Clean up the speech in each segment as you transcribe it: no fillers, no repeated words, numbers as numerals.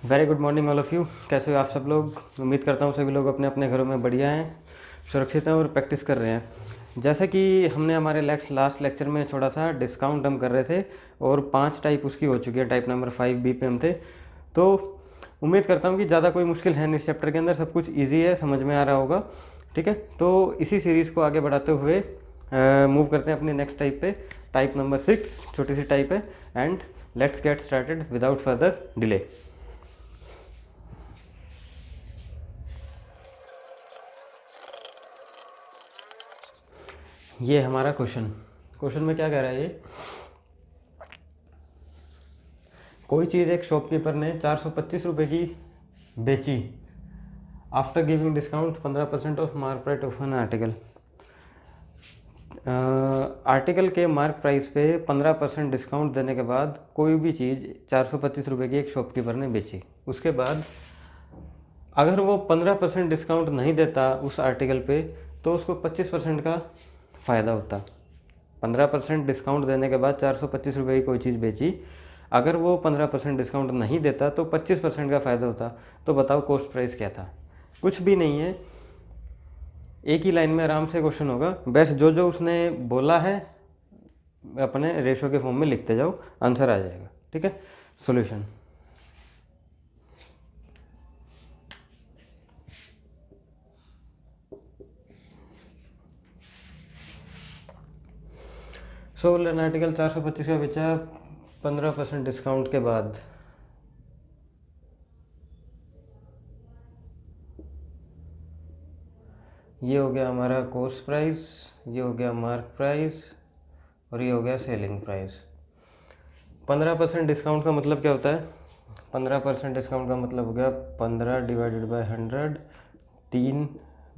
Very good morning all of you. कैसे हो आप सब लोग? उम्मीद करता हूँ सभी लोग अपने अपने घरों में बढ़िया हैं, सुरक्षित हैं और प्रैक्टिस कर रहे हैं। जैसा कि हमने हमारे लास्ट लेक्चर में छोड़ा था, डिस्काउंट हम कर रहे थे और 5 टाइप उसकी हो चुकी है। टाइप नंबर 5B पे हम थे। तो उम्मीद करता हूँ कि ज़्यादा कोई मुश्किल है नहीं इस चैप्टर के अंदर, सब कुछ ईजी है, समझ में आ रहा होगा। ठीक है, तो इसी सीरीज़ को आगे बढ़ाते हुए मूव करते हैं अपने नेक्स्ट टाइप पे। टाइप नंबर 6 छोटी सी टाइप है and let's get started without further delay. ये हमारा क्वेश्चन में क्या कह रहा है ये, कोई चीज़ एक शॉपकीपर ने 425 रुपये की बेची after giving discount 15% of mark price of an article. Article के मार्क प्राइस पे 15% डिस्काउंट देने के बाद कोई भी चीज़ 425 रुपये की एक शॉपकीपर ने बेची। उसके बाद अगर वो 15% डिस्काउंट नहीं देता उस आर्टिकल पे तो उसको 25% का फ़ायदा होता। 15% डिस्काउंट देने के बाद 425 रुपये की कोई चीज़ बेची, अगर वो 15% डिस्काउंट नहीं देता तो 25% का फ़ायदा होता। तो बताओ कॉस्ट प्राइस क्या था? कुछ भी नहीं है, एक ही लाइन में आराम से क्वेश्चन होगा। बस जो जो उसने बोला है अपने रेशो के फॉर्म में लिखते जाओ, आंसर आ जाएगा। ठीक है, सॉल्यूशन। सोलन आर्टिकल 425 का बेचा 15% डिस्काउंट के बाद। ये हो गया हमारा कॉस्ट प्राइस, ये हो गया मार्क प्राइस और ये हो गया सेलिंग प्राइस। 15% डिस्काउंट का मतलब क्या होता है? 15% डिस्काउंट का मतलब हो गया 15 डिवाइडेड बाय 100, 3,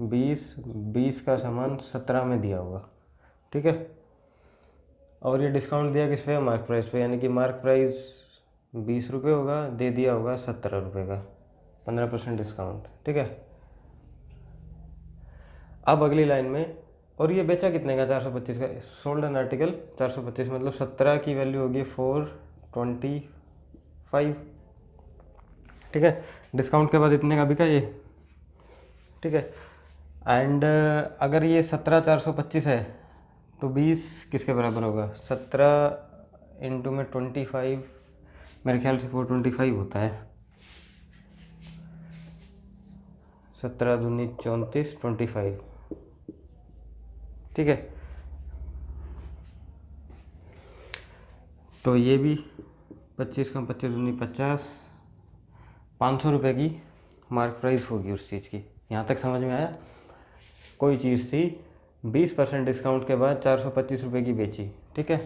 20 का सामान 17 में दिया होगा। ठीक है, और ये डिस्काउंट दिया किस पे? मार्क प्राइस पे, यानी कि मार्क प्राइस 20 रुपये होगा, दे दिया होगा 17 रुपये का 15% डिस्काउंट। ठीक है, अब अगली लाइन में, और ये बेचा कितने का? 425 का। सोल्ड एन आर्टिकल 425 मतलब 17 की वैल्यू होगी 425। ठीक है, डिस्काउंट के बाद इतने का बिका ये। ठीक है, एंड अगर ये 17 425 है तो 20 किसके बराबर होगा? 17 इंटू में 25, मेरे ख्याल से 425 होता है। 17 दूनी 34, 25। ठीक है, तो ये भी 25 कम 25 दूनी 50, 500 रुपये की मार्क प्राइस होगी उस चीज़ की। यहाँ तक समझ में आया? कोई चीज़ थी 20% डिस्काउंट के बाद 425 रुपये की बेची। ठीक है,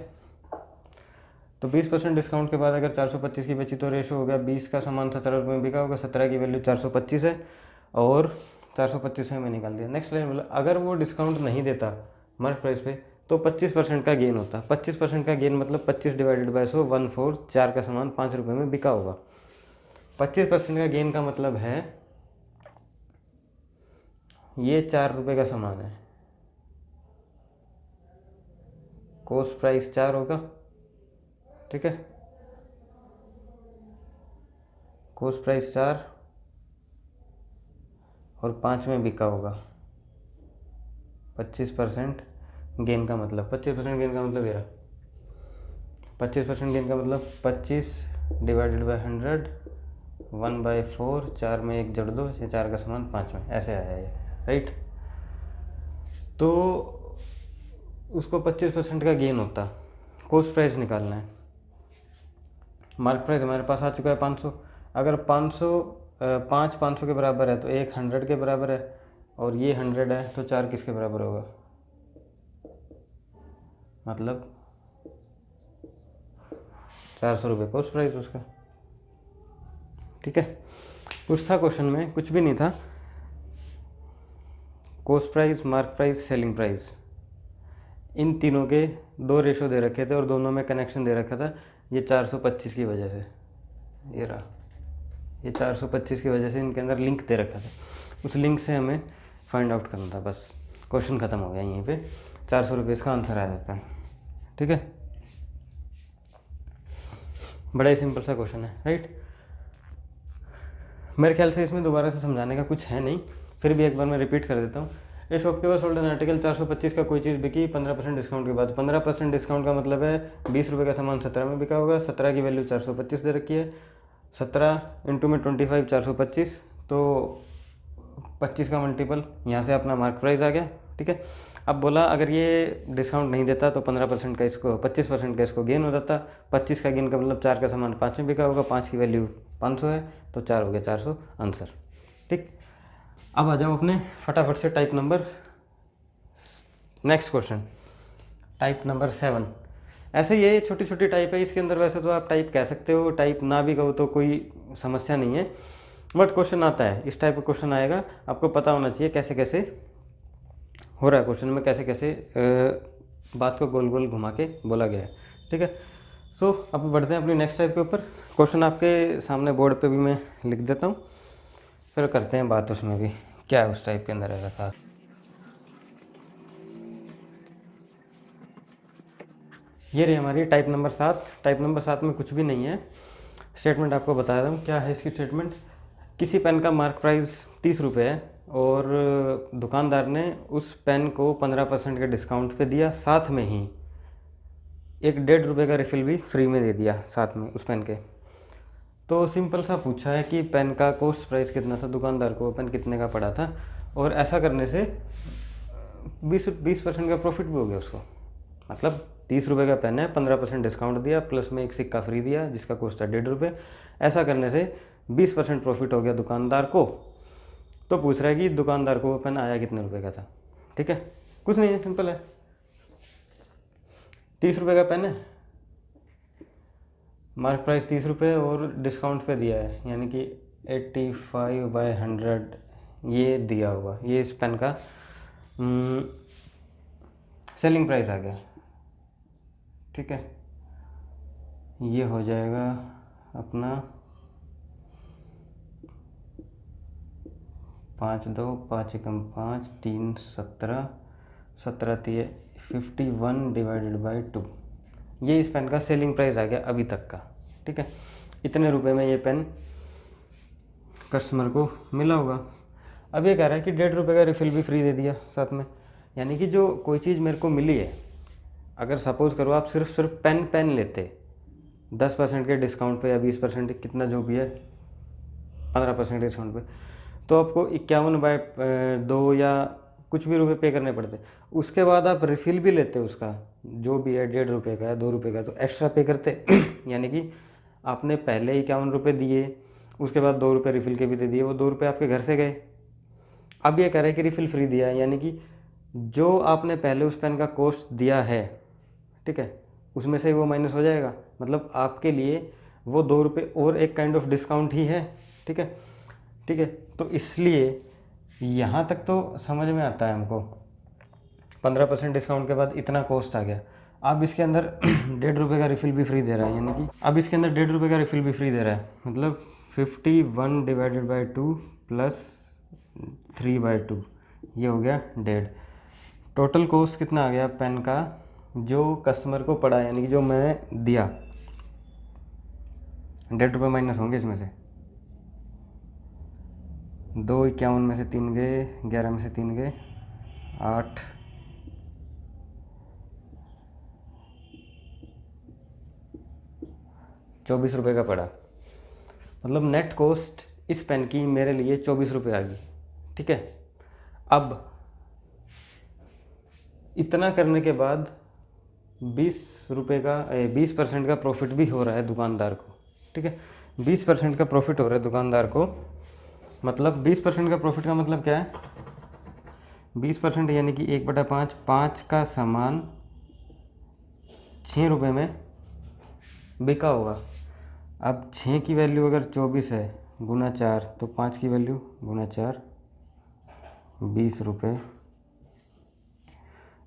तो 20% डिस्काउंट के बाद अगर 425 की बेची तो रेशो हो गया 20 का सामान 17 रुपये में बिका होगा, 17 की वैल्यू 425 है और 425 में निकाल दिया। नेक्स्ट लाइन बोला अगर वो डिस्काउंट नहीं देता मार्क प्राइस पे तो 25% का गेन होता। 25% का गेन मतलब 25 डिवाइडेड बाय 100, 14, 4 का सामान 5 रुपये में बिका होगा। 25% का गेन का मतलब है ये 4 रुपये का सामान है, कॉस्ट प्राइस 4 होगा। ठीक है, कॉस्ट प्राइस 4 और 5 में बिका होगा। 25% गेन का मतलब 25% गेन का मतलब ये रहा। 25% गेन का मतलब 25 डिवाइडेड बाय 100, 1/4, 4 में 1 जोड़ दो, 4 का सामान 5 में, ऐसे आया ये। राइट, तो उसको 25% का गेन होता। कॉस्ट प्राइस निकालना है। मार्क प्राइस हमारे पास आ चुका है 500। अगर 500 के बराबर है तो एक 100 के बराबर है और ये 100 है तो 4 किसके बराबर होगा? मतलब 400 रुपये कॉस्ट प्राइस उसका। ठीक है, कुछ था क्वेश्चन में? कुछ भी नहीं था। Cost price, mark price, selling price, इन तीनों के 2 रेशो दे रखे थे और दोनों में कनेक्शन दे रखा था। ये 425 की वजह से, ये रहा, ये 425 की वजह से इनके अंदर लिंक दे रखा था। उस लिंक से हमें फाइंड आउट करना था। बस क्वेश्चन ख़त्म हो गया यहीं पे। 400 रुपये इसका आंसर आ जाता है। ठीक है, बड़ा ही सिंपल सा क्वेश्चन है। राइट, मेरे ख्याल से इसमें दोबारा से समझाने का कुछ है नहीं, फिर भी एक बार मैं रिपीट कर देता हूँ। ए शॉपकीपर सोल्ड एन आर्टिकल 425 का कोई चीज़ बिकी 15% डिस्काउंट के बाद। 15% डिस्काउंट का मतलब है 20 रुपये का सामान 17 में बिका होगा। 17 की वैल्यू 425 दे रखी है। 17 इंटू में 25 425, तो 25 का मल्टीपल, यहाँ से अपना मार्क प्राइस आ गया। ठीक है, अब बोला अगर ये डिस्काउंट नहीं देता तो 15% का इसको 25% का इसको गेन हो जाता। 25 का गेन का मतलब 4 का सामान 5 में बिका होगा। 5 की वैल्यू 500 है, तो 4 हो गया 400 आंसर। ठीक, अब आ जाओ अपने फटाफट से type number next question, type number 7। ऐसे ये छोटी छोटी टाइप है, इसके अंदर वैसे तो आप टाइप कह सकते हो, टाइप ना भी कहो तो कोई समस्या नहीं है, बट क्वेश्चन आता है, इस टाइप का क्वेश्चन आएगा, आपको पता होना चाहिए कैसे कैसे हो रहा है क्वेश्चन में, कैसे कैसे बात को गोल गोल घुमा के बोला गया है। ठीक है, सो अब बढ़ते हैं अपनी नेक्स्ट टाइप के ऊपर। क्वेश्चन आपके सामने बोर्ड पे भी मैं लिख देता हूँ, फिर करते हैं बात उसमें भी क्या है उस टाइप के अंदर ऐसा खास। ये रही हमारी टाइप नंबर 7। टाइप नंबर 7 में कुछ भी नहीं है, स्टेटमेंट आपको बता रहा हूँ क्या है इसकी स्टेटमेंट। किसी पेन का मार्क प्राइस 30 रुपये है और दुकानदार ने उस पेन को 15% के डिस्काउंट पे दिया, साथ में ही एक 1.5 रुपये का रिफ़िल भी फ्री में दे दिया साथ में उस पेन के। तो सिंपल सा पूछा है कि पेन का कॉस्ट प्राइस कितना था, दुकानदार को पेन कितने का पड़ा था, और ऐसा करने से 20% का प्रॉफिट भी हो गया उसको। मतलब 30 रुपये का पेन है, 15% डिस्काउंट दिया, प्लस में एक सिक्का फ्री दिया जिसका कॉस्ट था 1.5 रुपये। ऐसा करने से 20% प्रॉफिट हो गया दुकानदार को। तो पूछ रहा है कि दुकानदार को वो पेन आया कितने रुपए का था। ठीक है, कुछ नहीं है, सिंपल है। 30 रुपये का पेन है, मार्क प्राइस 30 रुपये और डिस्काउंट पे दिया है, यानी कि 85/100 ये दिया हुआ, ये इस पेन का सेलिंग प्राइस आ गया। ठीक है, ये हो जाएगा अपना 5 2 5 एकम 5 3 17 17 3 51/2। ये इस पेन का सेलिंग प्राइस आ गया अभी तक का। ठीक है, इतने रुपए में ये पेन कस्टमर को मिला होगा। अब ये कह रहा है कि 1.5 रुपये का रिफ़िल भी फ्री दे दिया साथ में, यानी कि जो कोई चीज़ मेरे को मिली है, अगर सपोज़ करो आप सिर्फ पेन लेते 10% के डिस्काउंट पे या 20% कितना जो भी है 15% डिस्काउंट पे, तो आपको 51/2 या कुछ भी रुपए पे करने पड़ते। उसके बाद आप रिफ़िल भी लेते उसका, जो भी है 1.5 रुपये का है 2 रुपये का, तो एक्स्ट्रा पे करते यानी कि आपने पहले 51 रुपये दिए, उसके बाद 2 रुपये रिफ़िल के भी दे दिए, वो 2 रुपये आपके घर से गए। अब ये कह रहे हैं कि रिफ़िल फ्री दिया है, यानी कि जो आपने पहले उस पेन का कॉस्ट दिया है, ठीक है, उसमें से वो माइनस हो जाएगा। मतलब आपके लिए वो 2 रुपये और एक काइंड ऑफ डिस्काउंट ही है। ठीक है, ठीक है, तो इसलिए यहाँ तक तो समझ में आता है हमको। 15% डिस्काउंट के बाद इतना कॉस्ट आ गया। अब इसके अंदर 1.5 रुपये का रिफ़िल भी फ्री दे रहा है, यानी कि अब इसके अंदर 1.5 रुपये का रिफ़िल भी फ्री दे रहा है, मतलब 51/2 प्लस 3/2, ये हो गया 1.5। टोटल कॉस्ट कितना आ गया पेन का जो कस्टमर को पड़ा, यानी कि जो मैंने दिया, 1.5 रुपये माइनस होंगे इसमें से। 2 51 में से 3 गए, 11 में से 3 गए 8, 24 रुपये का पड़ा। मतलब नेट कॉस्ट इस पेन की मेरे लिए 24 रुपये आ गई। ठीक है, अब इतना करने के बाद 20% का प्रॉफिट भी हो रहा है दुकानदार को। ठीक है, 20% का प्रॉफिट हो रहा है दुकानदार को। मतलब 20% का प्रॉफिट का मतलब क्या है, 20% यानी कि 1/5, 5 का सामान 6 रुपये में बिका होगा। अब 6 की वैल्यू अगर 24 है गुना 4, तो 5 की वैल्यू गुना 4 20 रुपये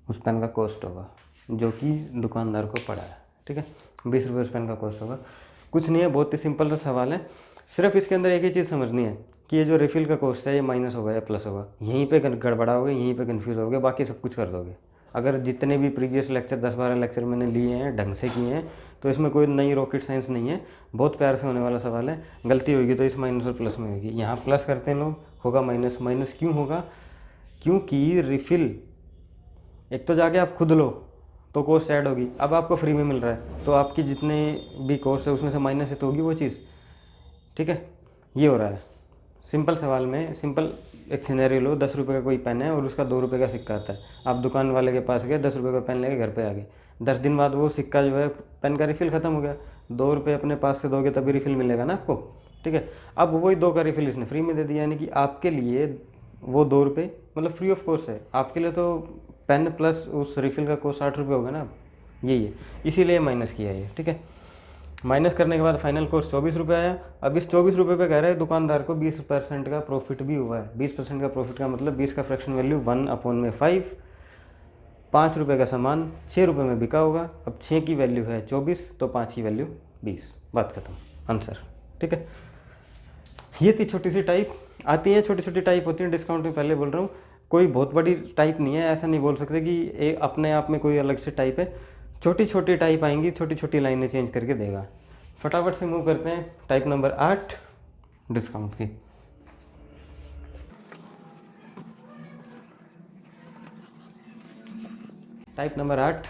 उस पेन का कॉस्ट होगा जो कि दुकानदार को पड़ा है। ठीक है, 20 रुपये उस पेन का कॉस्ट होगा। कुछ नहीं है, बहुत ही सिंपल सा सवाल है। सिर्फ इसके अंदर एक ही चीज़ समझनी है कि ये जो रिफ़िल का कॉस्ट है ये माइनस होगा या प्लस होगा। यहीं पे गड़बड़ाओगे, यहीं पे कन्फ्यूज़ होगे, बाकी सब कुछ कर दोगे। अगर जितने भी प्रीवियस लेक्चर 10-12 लेक्चर मैंने लिए हैं ढंग से किए हैं तो इसमें कोई नई रॉकेट साइंस नहीं है, बहुत प्यार से होने वाला सवाल है। गलती होगी तो इस माइनस और प्लस में होगी। यहाँ प्लस करते हैं लोग, होगा माइनस। माइनस क्यों होगा? क्योंकि रिफिल एक तो जाके आप खुद लो तो कॉस्ट ऐड होगी, अब आपको फ्री में मिल रहा है तो आपकी जितने भी कॉस्ट है उसमें से माइनस है तो होगी वो चीज़। ठीक है, ये हो रहा है। सिंपल सवाल में सिंपल एक सिनेरियो लो, 10 रुपये का कोई पेन है और उसका 2 रुपये का सिक्का आता है। आप दुकान वाले के पास गए, 10 रुपये का पेन लेके घर पे आ गए। 10 दिन बाद वो सिक्का जो है पेन का रिफिल ख़त्म हो गया। 2 रुपये अपने पास से दोगे तभी रिफिल मिलेगा ना आपको। ठीक है, अब वही 2 का रिफिल इसने फ्री में दे दिया, यानी कि आपके लिए वो 2 रुपये मतलब फ्री ऑफ कॉस्ट है आपके लिए। तो पेन प्लस उस रिफिल का कॉस्ट 60 रुपये होगा ना, यही है, इसीलिए माइनस किया है। ठीक है, माइनस करने के बाद फाइनल कॉस्ट 24 रुपये आया। अब इस 24 रुपये पे कह रहे हैं दुकानदार को 20% का प्रॉफिट भी हुआ है। 20% का प्रॉफिट का मतलब 20 का फ्रैक्शन वैल्यू 1/5, 5 रुपये का सामान 6 रुपये में बिका होगा। अब 6 की वैल्यू है 24 तो 5 की वैल्यू 20, बात खत्म, आंसर। ठीक है, ये थी छोटी सी टाइप। आती है छोटी छोटी टाइप होती है डिस्काउंट में, पहले बोल रहा हूँ, कोई बहुत बड़ी टाइप नहीं है, ऐसा नहीं बोल सकते कि एक अपने आप में कोई अलग से टाइप है। छोटी छोटी टाइप आएंगी, छोटी छोटी लाइनें चेंज करके देगा। फटाफट से मूव करते हैं टाइप नंबर 8 डिस्काउंट की। टाइप नंबर 8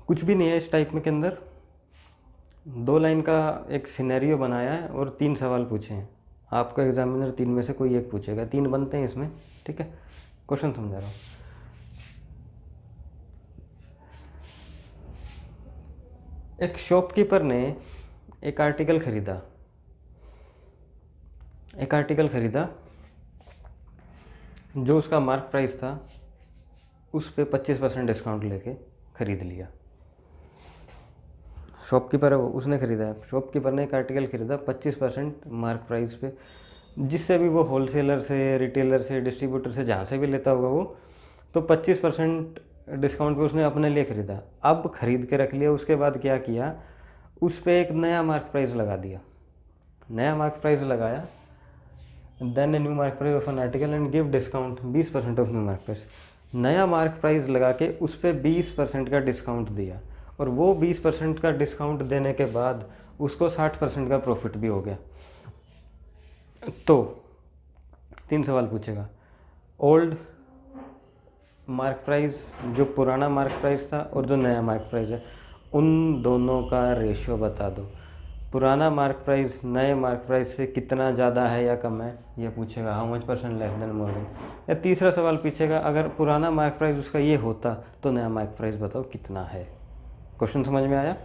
कुछ भी नहीं है इस टाइप में के अंदर। 2 लाइन का एक सिनेरियो बनाया है और 3 सवाल पूछे हैं। आपका एग्जामिनर 3 में से कोई एक पूछेगा, 3 बनते हैं इसमें। ठीक है, क्वेश्चन समझा रहा हूँ। एक शॉपकीपर ने एक आर्टिकल खरीदा, जो उसका मार्क प्राइस था उस पे 25% डिस्काउंट लेके ख़रीद लिया। शॉपकीपर है वो, उसने ख़रीदा है। शॉपकीपर ने एक आर्टिकल ख़रीदा 25% मार्क प्राइस पे, जिससे भी वो होलसेलर से, रिटेलर से, डिस्ट्रीब्यूटर से, जहाँ से भी लेता होगा वो, तो 25% डिस्काउंट पे उसने अपने लिए ख़रीदा। अब ख़रीद के रख लिया, उसके बाद क्या किया, उस पर एक नया मार्क प्राइस लगा दिया। नया मार्क प्राइस लगाया, then a new mark price of an article and give discount 20% off new mark price. नया मार्क प्राइस लगा के उस पर 20% का डिस्काउंट दिया, और वो 20% का डिस्काउंट देने के बाद उसको 60% का प्रॉफिट भी हो गया। तो 3 सवाल पूछेगा। ओल्ड मार्क प्राइस, जो पुराना मार्क प्राइस था, और जो नया मार्क प्राइस है, उन दोनों का रेशियो बता दो। पुराना मार्क प्राइस नए मार्क प्राइस से कितना ज़्यादा है या कम है, ये पूछेगा। How much % less than more than. या तीसरा सवाल पूछेगा, अगर पुराना मार्क प्राइस उसका ये होता तो नया मार्क प्राइस बताओ कितना है। क्वेश्चन समझ में आया?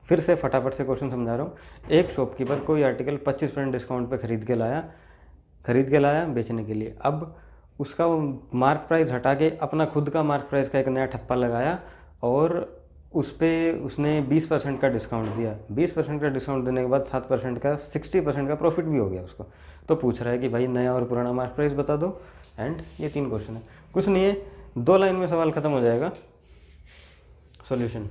फिर से फटाफट से क्वेश्चन समझा रहा हूँ। एक शॉपकीपर कोई आर्टिकल 25% डिस्काउंट पे खरीद के लाया बेचने के लिए। अब उसका वो मार्क प्राइस हटा के अपना खुद का मार्क प्राइस का एक नया ठप्पा लगाया, और उस पर उसने 20% का डिस्काउंट दिया। 20% का डिस्काउंट देने के बाद 7% का 60% का प्रॉफिट भी हो गया उसको। तो पूछ रहा है कि भाई नया और पुराना मार्क प्राइस बता दो। एंड ये 3 क्वेश्चन है, कुछ नहीं है, 2 लाइन में सवाल खत्म हो जाएगा। Solution,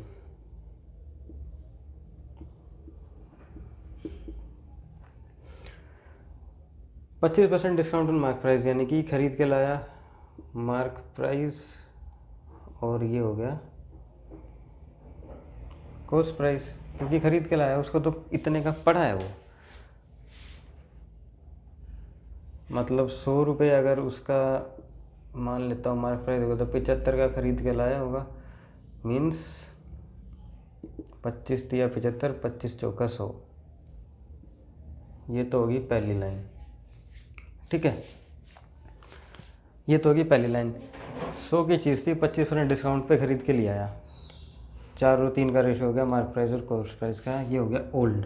%25 discount on mark price, यानी कि खरीद के लाया मार्क प्राइस, और ये हो गया कॉस्ट प्राइस, क्योंकि खरीद के लाया, उसको तो इतने का पड़ा है वो। मतलब 100 रुपये अगर उसका मान लेता हूँ मार्क प्राइस होगा, तो 75 का खरीद के लाया होगा, मीन्स 25 या 75, 25 चौका 100। ये तो होगी पहली लाइन। ठीक है, ये तो होगी पहली लाइन। 100 की चीज़ थी, 25% डिस्काउंट पे खरीद के लिए आया, 4 और 3 का रेशो हो गया मार्क प्राइस और कॉस्ट प्राइस का, ये हो गया ओल्ड।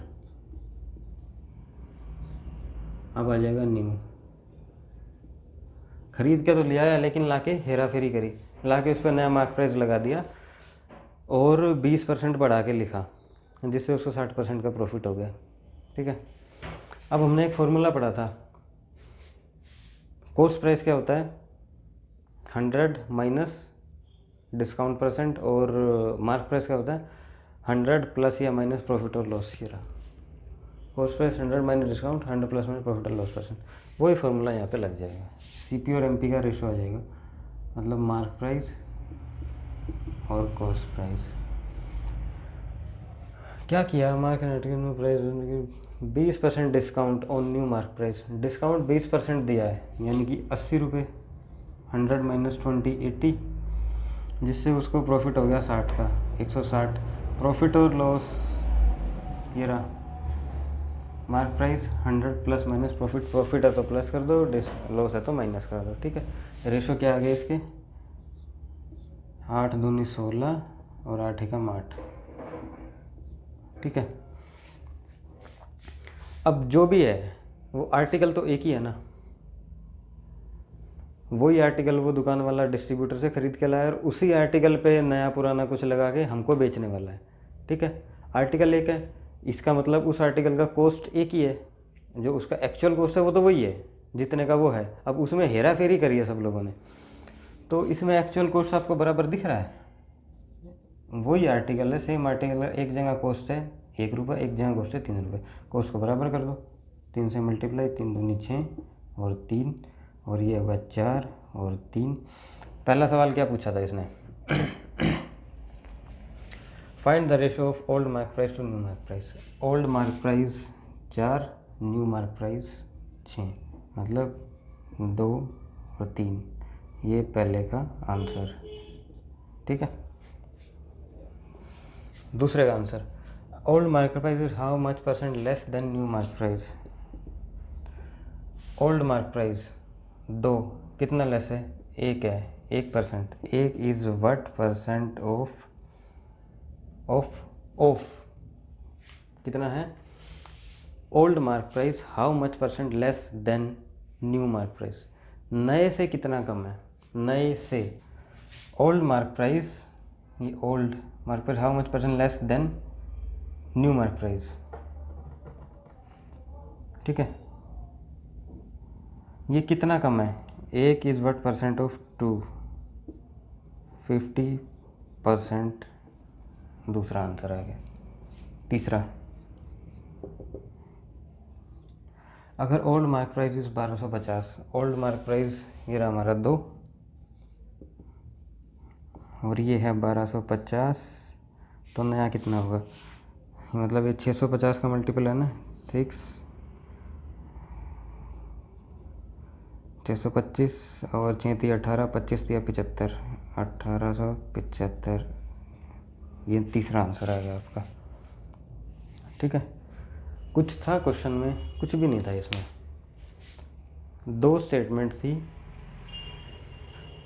अब आ जाएगा न्यू। खरीद के तो लिया है, लेकिन लाके हेरा फेरी करी, लाके उस पर नया मार्क प्राइस लगा दिया और 20% बढ़ा के लिखा, जिससे उसको 60% का प्रॉफिट हो गया। ठीक है, अब हमने एक फॉर्मूला पढ़ा था, कॉस्ट प्राइस क्या होता है, 100 माइनस डिस्काउंट %, और मार्क प्राइस क्या होता है 100 प्लस या माइनस प्रॉफिट और लॉस। ये रहा cost price 100 minus discount, 100 plus minus profit और लॉस %। वही फॉर्मूला यहाँ पे लग जाएगा। CP और MP का रेशो आ जाएगा, मतलब मार्क प्राइस और कॉस्ट प्राइस। क्या किया मार्केट में price 20% discount on new mark price. Discount 20% दिया है, यानी कि 80 रुपये, 100 माइनस 20 80, जिससे उसको प्रॉफिट हो गया 60 का, 160। प्रॉफिट और लॉस ये रहा, mark price 100 plus minus profit. Profit है तो प्लस कर दो, लॉस है तो माइनस कर दो, ठीक है। रेशो क्या आ गया इसके, 8 दूनी 16 और 8 एकम 8, ठीक है। अब जो भी है वो आर्टिकल तो एक ही है ना, वही आर्टिकल वो दुकान वाला डिस्ट्रीब्यूटर से ख़रीद के लाया और उसी आर्टिकल पे नया पुराना कुछ लगा के हमको बेचने वाला है, ठीक है। आर्टिकल एक है, इसका मतलब उस आर्टिकल का कॉस्ट एक ही है, जो उसका एक्चुअल कॉस्ट है वो तो वही है जितने का वो है। अब उसमें हेरा फेरी करी है सब लोगों ने, तो इसमें एक्चुअल कॉस्ट आपको बराबर दिख रहा है, वही आर्टिकल है, सेम आर्टिकल है। एक जगह कॉस्ट है 1 रुपये, एक जगह कॉस्ट है 3 रुपये। कॉस्ट को बराबर कर दो, 3 से मल्टीप्लाई, 3 दूनी 6 और 3, और ये होगा 4 और 3। पहला सवाल क्या पूछा था इसने, find the ratio of old mark price to new mark price. Old mark price 4, new mark price 6, मतलब 2 और 3, ये पहले का आंसर, ठीक है। दूसरे का answer, old market price is how much % less than new market price. Old market price 2 कितना लेस है, 1 है, 1%। 1 इज वट % ऑफ कितना है, old market price how much % less than new market price, नए से कितना कम है, नए से। ओल्ड मार्केट प्राइस, ये old market price how much % less than new market price, ठीक है। ये कितना कम है, 1 इज वट % ऑफ 2, 50%, दूसरा आंसर आ गया। तीसरा, अगर old mark price is 1250, old mark price ये रहा हमारा 2 और ये है 1250, तो नया कितना होगा, मतलब ये 650 का मल्टीपल है ना, 6, 625 और 6 18, 25 75, 1875, ये तीसरा आंसर आ गया आपका, ठीक है। कुछ था क्वेश्चन में, कुछ भी नहीं था इसमें, 2 स्टेटमेंट थी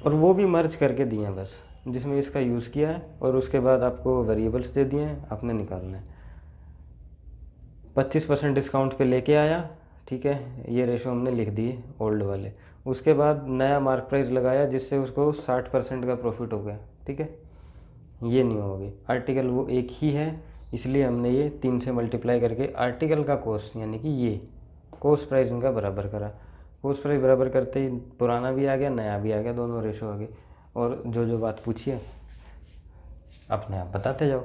और वो भी मर्ज करके दिए हैं बस, जिसमें इसका यूज़ किया है और उसके बाद आपको वेरिएबल्स दे दिए हैं, आपने निकालना है। 25% डिस्काउंट पे लेके आया, ठीक है, ये रेशो हमने लिख दिए ओल्ड वाले। उसके बाद नया मार्क प्राइस लगाया जिससे उसको 60% का प्रॉफिट हो गया, ठीक है, ये नहीं होगी। आर्टिकल वो एक ही है, इसलिए हमने ये 3 से मल्टीप्लाई करके आर्टिकल का कॉस्ट, यानी कि ये कॉस्ट प्राइस इनका बराबर करा। कॉस्ट प्राइस बराबर करते ही पुराना भी आ गया, नया भी आ गया, दोनों रेशो आ गए। और जो जो बात पूछी है अपने आप बताते जाओ।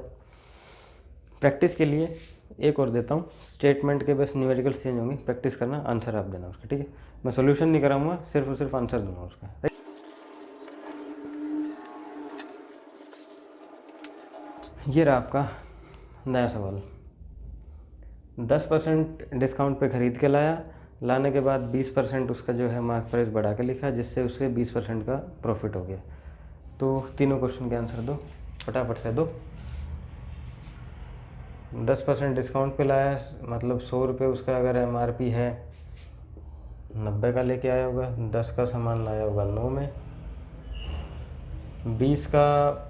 प्रैक्टिस के लिए एक और देता हूँ, स्टेटमेंट के बस न्यूमेरिकल्स चेंज होंगे, प्रैक्टिस करना, आंसर आप देना उसका, ठीक है। मैं सॉल्यूशन नहीं कराऊंगा, सिर्फ और सिर्फ आंसर दूंगा उसका, राइट। ये रहा आपका नया सवाल। 10% डिस्काउंट पे ख़रीद के लाया, लाने के बाद 20% उसका जो है मार्क प्राइस बढ़ा के लिखा, जिससे उसके 20% का प्रॉफिट हो गया। तो तीनों क्वेश्चन के आंसर दो, फटाफट से दो। 10% डिस्काउंट पे लाया, मतलब 100 रुपये उसका अगर MRP है, 90 का लेके आया होगा, 10 का सामान लाया होगा 9 में, 20 का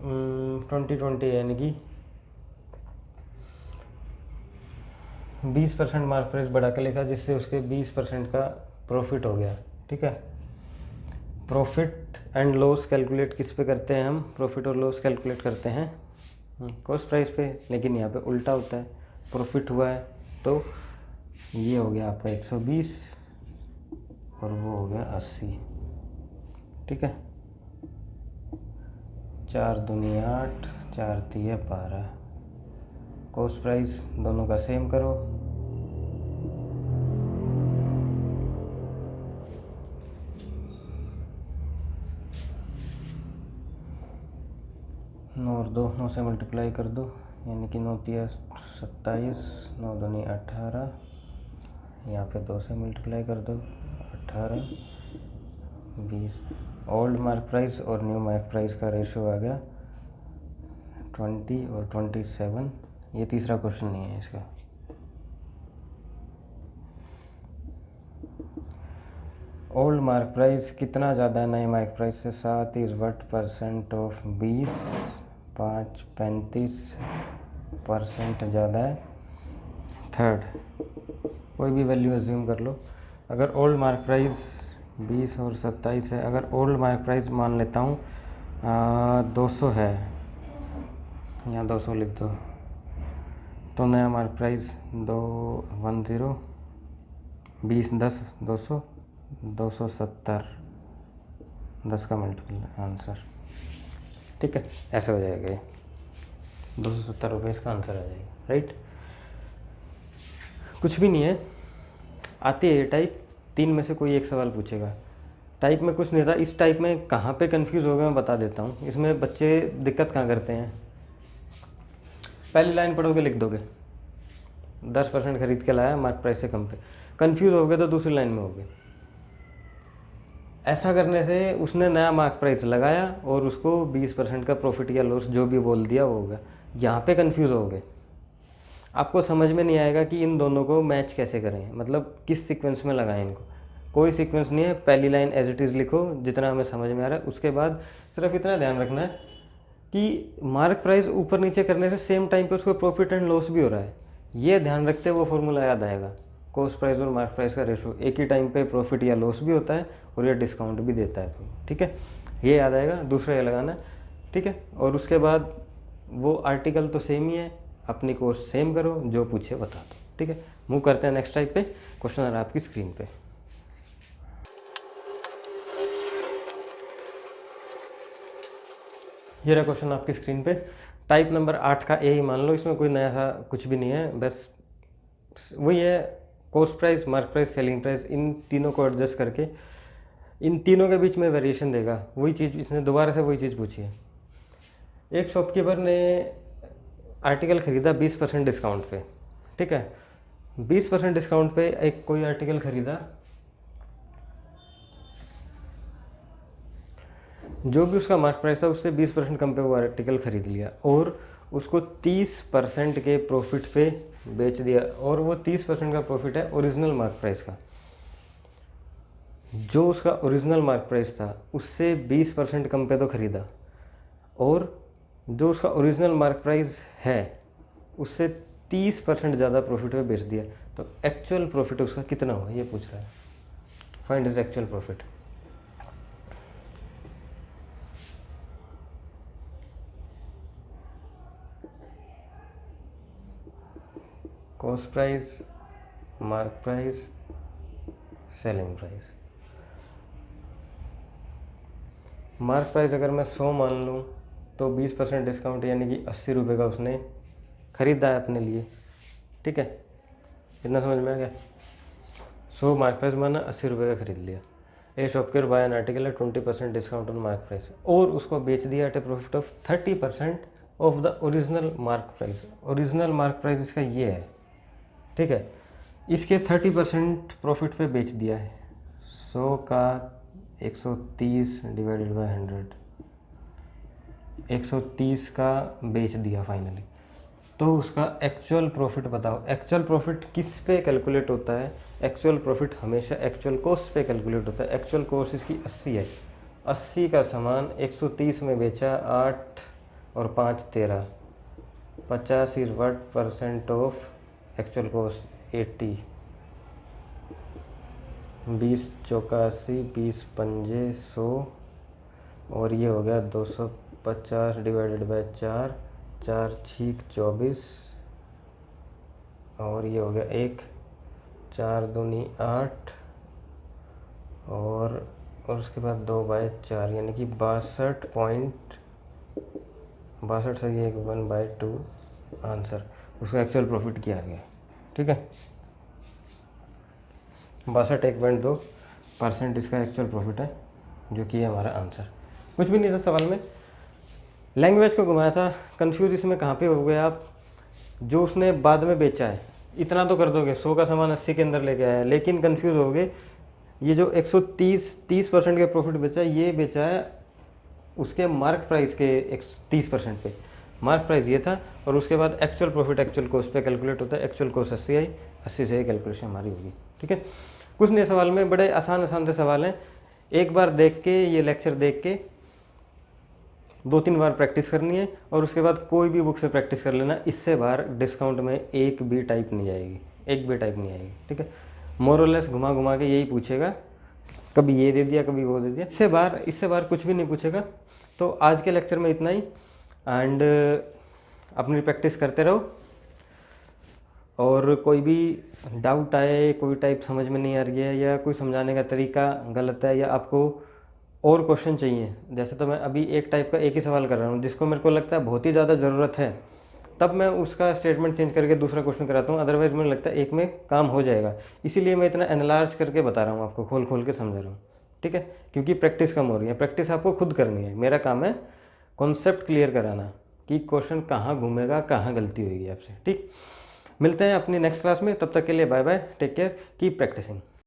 20 यानी कि 20% मार्क प्राइस बढ़ा के लिखा, जिससे उसके 20% का प्रॉफिट हो गया, ठीक है। प्रॉफिट एंड लॉस कैलकुलेट किस पे करते हैं हम, प्रॉफिट और लॉस कैलकुलेट करते हैं कॉस्ट प्राइस पे, लेकिन यहाँ पे उल्टा होता है। प्रॉफिट हुआ है तो ये हो गया आपका 120 और वो हो गया 80, ठीक है। 4 दूनी 8, 4 तिया 12, कॉस्ट प्राइस दोनों का सेम करो, 9 और 2 9 से मल्टीप्लाई कर दो, यानी कि 9 तिया 27, 9 दूनी 18, यहाँ पे 2 से मल्टीप्लाई कर दो 18, 20। ओल्ड मार्क प्राइस और न्यू मार्क प्राइस का रेशो आ गया 20 और 27। ये तीसरा क्वेश्चन नहीं है इसका। ओल्ड मार्क प्राइस कितना ज़्यादा है नए मार्क प्राइस से? 7 इज़ वट परसेंट ऑफ 20, 5 35% ज़्यादा है। थर्ड, कोई भी वैल्यू एज्यूम कर लो। अगर ओल्ड मार्क प्राइस 20 और 27 है, अगर ओल्ड मार्क प्राइस मान लेता हूँ 200 है, यहाँ 200 लिख दो, तो नया मार्क प्राइस 210, 20 10 200, 270, 10 का मल्टीपल आंसर। ठीक है, ऐसा हो जाएगा ये 270 रुपये इसका आंसर आ जाएगा। राइट, कुछ भी नहीं है, आती है ये टाइप। 3 में से कोई एक सवाल पूछेगा। टाइप में कुछ नहीं था। इस टाइप में कहाँ पे कंफ्यूज हो गए मैं बता देता हूँ। इसमें बच्चे दिक्कत कहाँ करते हैं, पहली लाइन पढ़ोगे लिख दोगे 10% खरीद के लाया मार्क प्राइस से कम पे, कंफ्यूज हो गए तो दूसरी लाइन में हो गए। ऐसा करने से उसने नया मार्क प्राइस लगाया और उसको 20% का प्रॉफिट या लॉस जो भी बोल दिया वो हो गया। यहाँ पे कंफ्यूज हो गए, आपको समझ में नहीं आएगा कि इन दोनों को मैच कैसे करें, मतलब किस सीक्वेंस में लगाएं इनको। कोई सीक्वेंस नहीं है, पहली लाइन एज इट इज़ लिखो जितना हमें समझ में आ रहा है। उसके बाद सिर्फ इतना ध्यान रखना है कि मार्क प्राइस ऊपर नीचे करने से सेम टाइम पे उसको प्रॉफिट एंड लॉस भी हो रहा है। ये ध्यान रखते वो फॉर्मूला याद आएगा। कॉस्ट प्राइस और मार्क प्राइस का रेशो, एक ही टाइम पे प्रॉफिट या लॉस भी होता है और ये डिस्काउंट भी देता है। तो ठीक है, ये याद आएगा। दूसरा ये लगाना है, ठीक है। और उसके बाद वो आर्टिकल तो सेम ही है, अपनी कोर्स सेम करो, जो पूछे बता दो। ठीक है, मूव करते हैं नेक्स्ट टाइप पे। क्वेश्चन आ रहा है आपकी स्क्रीन पे। ये रहा क्वेश्चन आपकी स्क्रीन पे। टाइप नंबर 8 का ए ही मान लो, इसमें कोई नया सा कुछ भी नहीं है, बस वही है। Cost price, mark price, selling price, इन तीनों को एडजस्ट करके इन तीनों के बीच में वेरिएशन देगा। वही चीज़ इसने दोबारा से वही चीज़ पूछी है। एक शॉपकीपर ने आर्टिकल ख़रीदा 20% डिस्काउंट पे, ठीक है। 20% डिस्काउंट पे एक कोई आर्टिकल ख़रीदा, जो भी उसका मार्क प्राइस था उससे 20% कम पे वो आर्टिकल ख़रीद लिया और उसको 30% के प्रॉफिट पे बेच दिया। और वो 30% का प्रॉफिट है ओरिजिनल मार्क प्राइस का। जो उसका ओरिजिनल मार्क प्राइस था उससे 20% कम पे तो ख़रीदा, और जो उसका ओरिजिनल मार्क प्राइस है उससे 30% ज़्यादा प्रॉफिट पे बेच दिया। तो एक्चुअल प्रॉफिट उसका कितना हुआ ये पूछ रहा है। Find is actual profit. Cost price, mark price, selling price. Mark price अगर मैं 100 मान लूँ तो 20% डिस्काउंट यानी कि 80 रुपये का उसने ख़रीदा है अपने लिए, ठीक है। कितना समझ में आ गया? 100 मार्क प्राइस माना, 80 रुपये का ख़रीद लिया। A shopkeeper buy an article है 20% डिस्काउंट ऑन मार्क प्राइस, और उसको बेच दिया at a profit of 30% of the original mark price. Original mark price इसका ये है, ठीक है। इसके 30% प्रॉफिट पे बेच दिया है। 100 का 130 डिवाइडेड बाय 100, 130 का बेच दिया फाइनली। तो उसका एक्चुअल प्रॉफिट बताओ। एक्चुअल प्रॉफिट किस पे कैलकुलेट होता है? एक्चुअल प्रॉफिट हमेशा एक्चुअल कॉस्ट पे कैलकुलेट होता है। एक्चुअल कॉस्ट इसकी 80 है। 80 का सामान 130 में बेचा, 8 और 5 13, 50 is what percent of actual cost 80, 20 चौका 80, 20 पंजे 100, और ये हो गया 250 डिवाइडेड बाय 4, 4 छीक 24, और ये हो गया 1, 4 दूनी 8, और उसके बाद 2 बाय 4 यानी कि 62 से ये 1/2 आंसर उसका एक्चुअल प्रॉफिट किया गया, ठीक है। 62.1/2% इसका एक्चुअल प्रॉफिट है, जो कि हमारा आंसर। कुछ भी नहीं था सवाल में, लैंग्वेज को घुमाया था, कंफ्यूज इसमें कहाँ पे हो गए आप, जो उसने बाद में बेचा है इतना तो कर दोगे, 100 का सामान 80 के अंदर लेके आया, लेकिन कंफ्यूज हो गए। ये जो 130% के प्रॉफिट बेचा है, ये बेचा है उसके मार्क प्राइस के 30% पे। मार्क प्राइस ये था, और उसके बाद एक्चुअल प्रॉफिट एक्चुअल कॉस्ट पे कैलकुलेट होता है। एक्चुअल कॉस्ट 80 आई, 80 से कैलकुलेशन हमारी होगी। ठीक है, कुछ नए सवाल में बड़े आसान आसान से सवाल हैं। एक बार देख के, ये लेक्चर देख के 2-3 बार प्रैक्टिस करनी है, और उसके बाद कोई भी बुक से प्रैक्टिस कर लेना। इससे बाहर डिस्काउंट में एक भी टाइप नहीं आएगी, एक भी टाइप नहीं आएगी। ठीक है, मोरलेस घुमा घुमा के यही पूछेगा, कभी ये दे दिया कभी वो दे दिया, इससे बाहर कुछ भी नहीं पूछेगा। तो आज के लेक्चर में इतना ही, एंड अपनी प्रैक्टिस करते रहो। और कोई भी डाउट आए, कोई टाइप समझ में नहीं आ रही है, या कोई समझाने का तरीका गलत है, या आपको और क्वेश्चन चाहिए, जैसे तो मैं अभी एक टाइप का एक ही सवाल कर रहा हूँ, जिसको मेरे को लगता है बहुत ही ज़्यादा ज़रूरत है, तब मैं उसका स्टेटमेंट चेंज करके दूसरा क्वेश्चन कराता हूँ। अदरवाइज़ मुझे लगता है एक में काम हो जाएगा। इसीलिए मैं इतना एनालाइज करके बता रहा हूँ, आपको खोल खोल के समझा रहा हूँ। ठीक है, क्योंकि प्रैक्टिस कम हो रही है। प्रैक्टिस आपको खुद करनी है, मेरा काम है कॉन्सेप्ट क्लियर कराना कि क्वेश्चन कहाँ घूमेगा, कहाँ गलती होगी आपसे। ठीक, मिलते हैं अपनी नेक्स्ट क्लास में, तब तक के लिए bye bye, take care, keep practising.